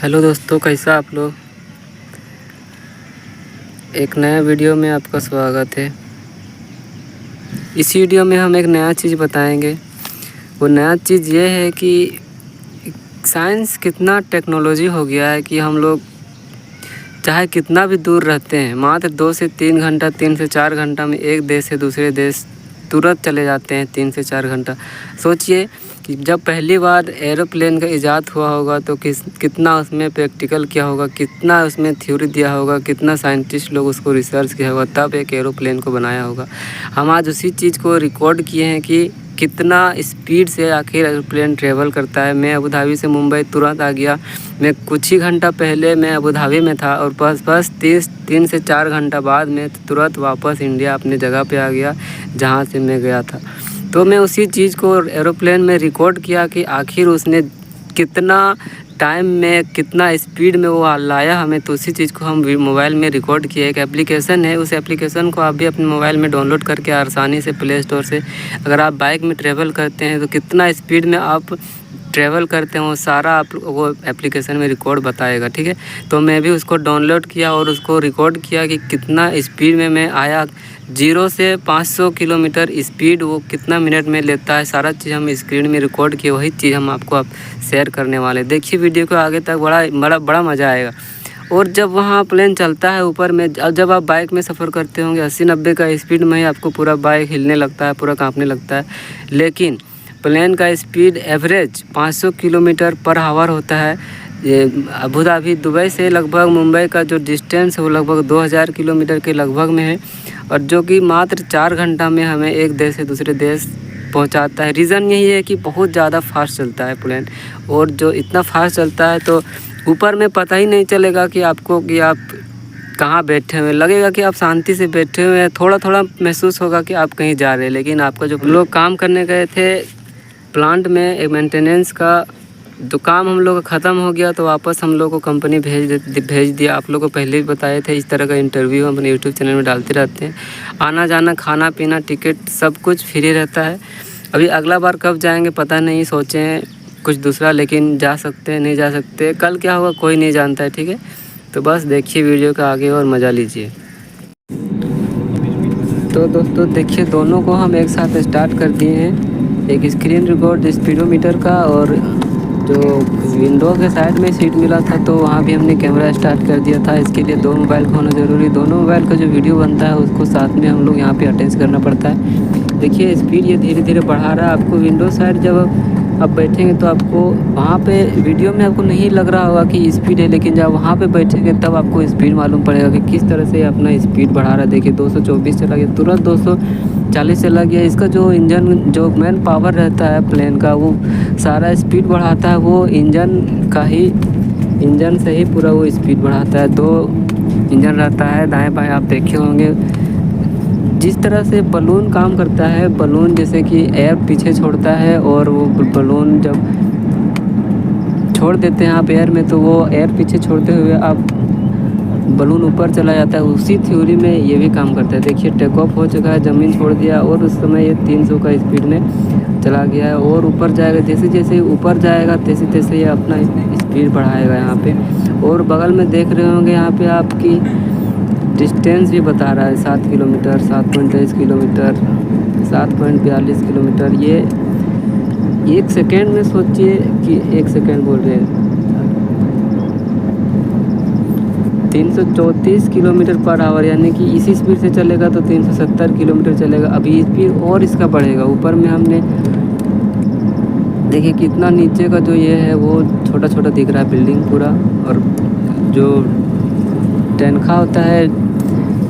Hello दोस्तों, कैसा आप लोग। एक नया वीडियो में आपका स्वागत है। इस वीडियो में हम एक नया चीज़ बताएंगे। वो नया चीज़ ये है कि साइंस कितना टेक्नोलॉजी हो गया है कि हम लोग चाहे कितना भी दूर रहते हैं, मात्र 2 से 3 घंटा 3 से 4 घंटा में एक देश से दूसरे देश तुरंत चले जाते हैं। 3 से 4 घंटा। सोचिए कि जब पहली बार एरोप्लेन का इजाद हुआ होगा तो कितना उसमें प्रैक्टिकल किया होगा, कितना उसमें थ्योरी दिया होगा, कितना साइंटिस्ट लोग उसको रिसर्च किया होगा, तब एक एरोप्लेन को बनाया होगा। हम आज उसी चीज़ को रिकॉर्ड किए हैं कि कितना स्पीड से आखिर एरोप्लेन ट्रेवल करता है। मैं अबू धाबी से मुंबई तुरंत आ गया। मैं कुछ ही घंटा पहले मैं अबू धाबी में था और बस 3 से 4 घंटा बाद में तुरंत वापस इंडिया अपने जगह पे आ गया जहाँ से मैं गया था। तो मैं उसी चीज़ को एरोप्लेन में रिकॉर्ड किया कि आखिर उसने कितना टाइम में कितना स्पीड में वो लाया हमें। तो उसी चीज़ को हम मोबाइल में रिकॉर्ड किया। एक एप्लीकेशन है, उस एप्लीकेशन को आप भी अपने मोबाइल में डाउनलोड करके आसानी से प्ले स्टोर से, अगर आप बाइक में ट्रैवल करते हैं तो कितना स्पीड में आप ट्रैवल करते हैं वो सारा आप वो एप्लीकेशन में रिकॉर्ड बताएगा। ठीक है, तो मैं भी उसको डाउनलोड किया और उसको रिकॉर्ड किया कि कितना स्पीड में मैं आया। 0 से 500 किलोमीटर स्पीड वो कितना मिनट में लेता है, सारा चीज़ हम स्क्रीन में रिकॉर्ड किए। वही चीज़ हम आपको शेयर करने वाले। देखिए वीडियो को आगे तक, बड़ा मज़ा आएगा। और जब वहाँ प्लेन चलता है ऊपर में, जब आप बाइक में सफ़र करते होंगे 80-90 का स्पीड में ही आपको पूरा बाइक हिलने लगता है, पूरा काँपने लगता है। लेकिन प्लेन का speed average 500 kilometre per hour होता है। ये अबू धाबी दुबई से लगभग मुंबई का जो डिस्टेंस है वो लगभग 2000 किलोमीटर के लगभग में है, और जो कि मात्र 4 घंटा में हमें एक देश से दूसरे देश पहुंचाता है। रीज़न यही है कि बहुत ज़्यादा फास्ट चलता है प्लेन, और जो इतना फास्ट चलता है तो ऊपर में पता ही नहीं चलेगा कि आपको कि आप कहाँ बैठे हुए, लगेगा कि आप शांति से बैठे हुए हैं। थोड़ा थोड़ा महसूस होगा कि आप कहीं जा रहे हैं। लेकिन आपका जो लोग काम करने गए थे प्लांट में, एक मेंटेनेंस का जो काम हम लोग का ख़त्म हो गया, तो वापस हम लोग को कंपनी भेज दिया। आप लोग को पहले भी बताए थे, इस तरह का इंटरव्यू हम अपने यूट्यूब चैनल में डालते रहते हैं। आना जाना, खाना पीना, टिकट सब कुछ फ्री रहता है। अभी अगला बार कब जाएंगे पता नहीं, सोचें कुछ दूसरा, लेकिन जा सकते हैं नहीं जा सकते, कल क्या होगा कोई नहीं जानता है। ठीक है, तो बस देखिए वीडियो का आगे और मज़ा लीजिए। तो दोस्तों देखिए, दोनों को हम एक साथ स्टार्ट कर दिए हैं। एक स्क्रीन रिकॉर्ड स्पीडोमीटर का, और जो विंडो के साइड में सीट मिला था तो वहाँ भी हमने कैमरा स्टार्ट कर दिया था। इसके लिए 2 मोबाइल का होना ज़रूरी। दोनों मोबाइल का जो वीडियो बनता है उसको साथ में हम लोग यहाँ पे अटैच करना पड़ता है। देखिए स्पीड ये धीरे धीरे बढ़ा रहा है। आपको विंडो साइड जब आप बैठेंगे तो आपको वहाँ पे वीडियो में आपको नहीं लग रहा होगा कि स्पीड है, लेकिन जब वहाँ पे बैठेंगे तब आपको स्पीड मालूम पड़ेगा कि किस तरह से अपना स्पीड बढ़ा रहा है। देखिए 224 चला गया, तुरंत 240 चला गया। इसका जो इंजन, जो मेन पावर रहता है प्लेन का, वो सारा स्पीड बढ़ाता है। वो इंजन से ही पूरा वो स्पीड बढ़ाता है। 2 इंजन रहता है दाएँ बाएँ, आप देखे होंगे। जिस तरह से बलून काम करता है, बलून जैसे कि एयर पीछे छोड़ता है, और वो बलून जब छोड़ देते हैं आप एयर में तो वो एयर पीछे छोड़ते हुए आप बलून ऊपर चला जाता है। उसी थ्योरी में ये भी काम करता है। देखिए टेक ऑफ हो चुका है, ज़मीन छोड़ दिया, और उस समय ये 300 का स्पीड में चला गया है, और ऊपर जाएगा। जैसे जैसे ऊपर जाएगा तैसे तैसे ये अपना स्पीड बढ़ाएगा यहाँ पे। और बगल में देख रहे होंगे यहाँ पे आपकी डिस्टेंस भी बता रहा है, 7 किलोमीटर, 7.23 किलोमीटर, 7.42 किलोमीटर। ये 1 सेकेंड में सोचिए कि 1 सेकेंड बोल रहे हैं, 334 किलोमीटर पर आवर, यानी कि इसी स्पीड से चलेगा तो 370 किलोमीटर चलेगा। अभी स्पीड और इसका बढ़ेगा। ऊपर में हमने देखिए कितना नीचे का जो ये है वो छोटा छोटा दिख रहा है बिल्डिंग पूरा, और जो टैंका होता है,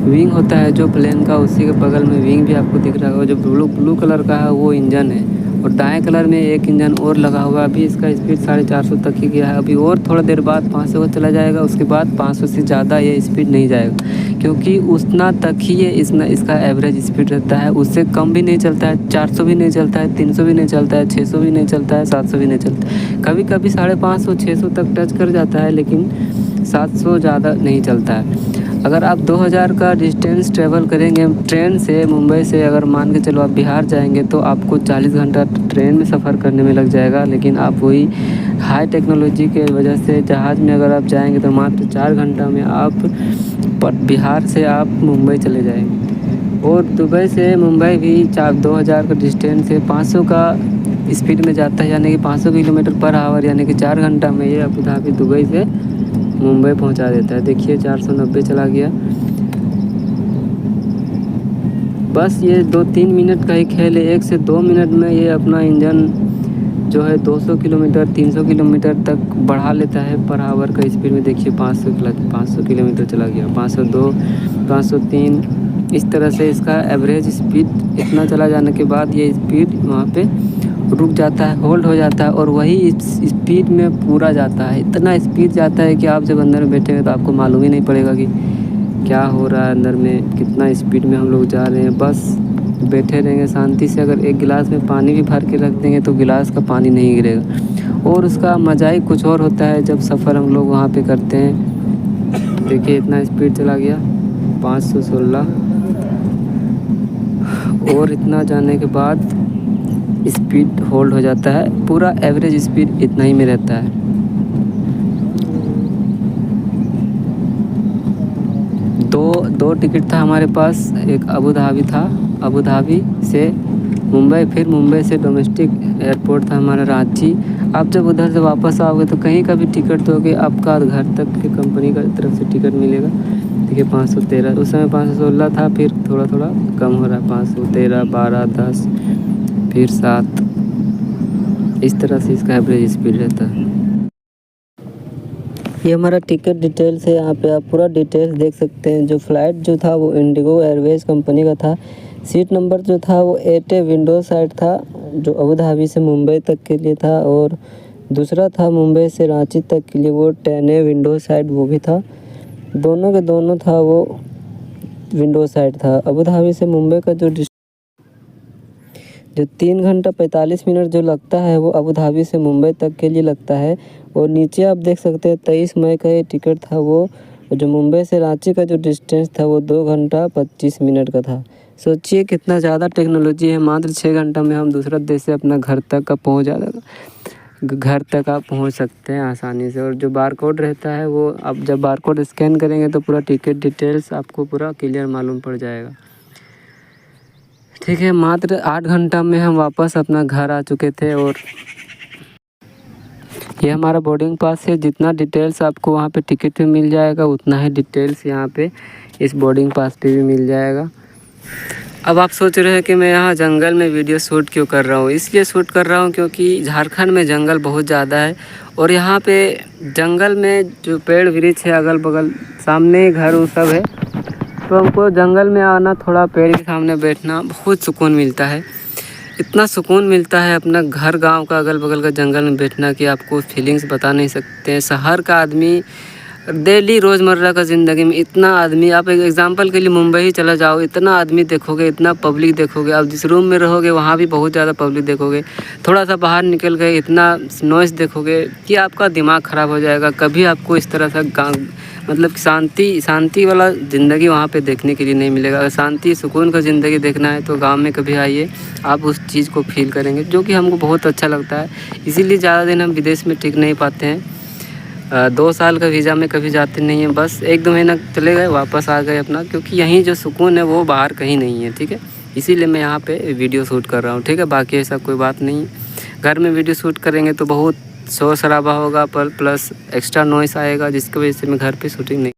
विंग होता है जो प्लेन का, उसी के बगल में विंग भी आपको दिख रहा होगा। जो ब्लू कलर का है वो इंजन है, और दाएं कलर में एक इंजन और लगा हुआ है। अभी इसका स्पीड 450 तक ही गया है। अभी और थोड़ा देर बाद 500 का चला जाएगा, उसके बाद 500 से ज़्यादा ये स्पीड नहीं जाएगा, क्योंकि उतना तक ही ये इसका एवरेज स्पीड रहता है। उससे कम भी नहीं चलता है, 400 भी नहीं चलता है, 300 भी नहीं चलता है, 600 भी नहीं चलता है, 700 भी नहीं चलता है। कभी कभी 550 600 तक टच कर जाता है, लेकिन 700 ज़्यादा नहीं चलता है। अगर आप 2000 का डिस्टेंस ट्रैवल करेंगे ट्रेन से, मुंबई से अगर मान के चलो आप बिहार जाएंगे तो आपको 40 घंटा ट्रेन में सफ़र करने में लग जाएगा। लेकिन आप वही हाई टेक्नोलॉजी के वजह से जहाज़ में अगर आप जाएंगे तो मात्र 4 घंटा में आप बिहार से आप मुंबई चले जाएंगे। और दुबई से मुंबई भी 2000 का डिस्टेंस है, 500 का स्पीड में जाता है, यानी कि 500 किलोमीटर पर आवर, यानी कि 4 घंटा में ये अबू धाबी दुबई से मुंबई पहुंचा देता है। देखिए 490 चला गया। बस ये 2-3 मिनट का ही खेल है। 1 से 2 मिनट में ये अपना इंजन जो है 200 किलोमीटर 300 किलोमीटर तक बढ़ा लेता है पर आवर का स्पीड में। देखिए 500 किलोमीटर चला गया, 502, 503, इस तरह से इसका एवरेज स्पीड इतना चला जाने के बाद ये स्पीड वहाँ पे रुक जाता है, होल्ड हो जाता है और वही इस स्पीड में पूरा जाता है। इतना स्पीड जाता है कि आप जब अंदर में बैठेंगे तो आपको मालूम ही नहीं पड़ेगा कि क्या हो रहा है अंदर में, कितना स्पीड में हम लोग जा रहे हैं। बस बैठे रहेंगे शांति से। अगर एक गिलास में पानी भी भर के रख देंगे तो गिलास का पानी नहीं गिरेगा। और उसका मज़ा ही कुछ और होता है जब सफ़र हम लोग वहाँ पे करते हैं। देखिए इतना स्पीड चला गया, 516, और इतना जाने के बाद स्पीड होल्ड हो जाता है। पूरा एवरेज स्पीड इतना ही में रहता है। दो टिकट था हमारे पास। एक अबू धाबी था, अबू धाबी से मुंबई, फिर मुंबई से डोमेस्टिक एयरपोर्ट था हमारा रांची। आप जब उधर से वापस आओगे तो कहीं का भी टिकट दोगे आपका घर तक की कंपनी का तरफ से टिकट मिलेगा। देखिए 513, उस समय 516 था, फिर थोड़ा थोड़ा कम हो रहा है, 513, 12, 10, फिर 7, इस तरह से इसका एवरेज स्पीड रहता है। ये हमारा टिकट डिटेल्स है। यहाँ पे आप पूरा डिटेल्स देख सकते हैं। जो फ़्लाइट जो था वो इंडिगो एयरवेज़ कंपनी का था। सीट नंबर जो था वो 8A विंडो साइड था, जो अबू धाबी से मुंबई तक के लिए था। और दूसरा था मुंबई से रांची तक के लिए, वो 10A विंडो साइड वो भी था। दोनों के दोनों था वो विंडो साइड था। अबू धाबी से मुंबई का जो 3 घंटा 45 मिनट जो लगता है वो अबू धाबी से मुंबई तक के लिए लगता है। और नीचे आप देख सकते हैं 23 मई का ये टिकट था। वो जो मुंबई से रांची का जो डिस्टेंस था वो 2 घंटा 25 मिनट का था। सोचिए कितना ज़्यादा टेक्नोलॉजी है। मात्र 6 घंटा में हम दूसरा देश से अपना घर तक का पहुँच जाएगा, घर तक आप पहुँच सकते हैं आसानी से। और जो बारकोड रहता है वो आप जब बारकोड स्कैन करेंगे तो पूरा टिकट डिटेल्स आपको पूरा क्लियर मालूम पड़ जाएगा। ठीक है, मात्र 8 घंटा में हम वापस अपना घर आ चुके थे। और ये हमारा बोर्डिंग पास है। जितना डिटेल्स आपको वहाँ पे टिकट पे मिल जाएगा उतना ही डिटेल्स यहाँ पे इस बोर्डिंग पास पे भी मिल जाएगा। अब आप सोच रहे हैं कि मैं यहाँ जंगल में वीडियो शूट क्यों कर रहा हूँ। इसलिए शूट कर रहा हूँ क्योंकि झारखंड में जंगल बहुत ज़्यादा है। और यहाँ पे जंगल में जो पेड़ वृक्ष है अगल बगल, सामने घर वो सब है, तो हमको जंगल में आना, थोड़ा पेड़ के सामने बैठना बहुत सुकून मिलता है। इतना सुकून मिलता है अपना घर गांव का अगल बगल का जंगल में बैठना कि आपको फीलिंग्स बता नहीं सकते हैं। शहर का आदमी डेली रोज़मर्रा का ज़िंदगी में इतना आदमी, आप एक एग्जांपल के लिए मुंबई ही चला जाओ, इतना आदमी देखोगे, इतना पब्लिक देखोगे। आप जिस रूम में रहोगे वहाँ भी बहुत ज़्यादा पब्लिक देखोगे। थोड़ा सा बाहर निकल गए इतना नॉइज़ देखोगे कि आपका दिमाग ख़राब हो जाएगा। कभी आपको इस तरह सा मतलब शांति वाला ज़िंदगी वहाँ पे देखने के लिए नहीं मिलेगा। अगर शांति सुकून का ज़िंदगी देखना है तो गांव में कभी आइए, आप उस चीज़ को फील करेंगे, जो कि हमको बहुत अच्छा लगता है। इसीलिए ज़्यादा दिन हम विदेश में टिक नहीं पाते हैं। 2 साल का वीज़ा में कभी जाते नहीं हैं, बस 1-2 महीना चले गए वापस आ गए अपना, क्योंकि यहीं जो सुकून है वो बाहर कहीं नहीं है। ठीक है, इसीलिए मैं यहाँ पे वीडियो शूट कर रहा हूँ। ठीक है, बाकी ऐसा कोई बात नहीं है। घर में वीडियो शूट करेंगे तो बहुत शोर शराबा होगा, पर प्लस एक्स्ट्रा नॉइस आएगा, जिसकी वजह से मैं घर पे शूटिंग नहीं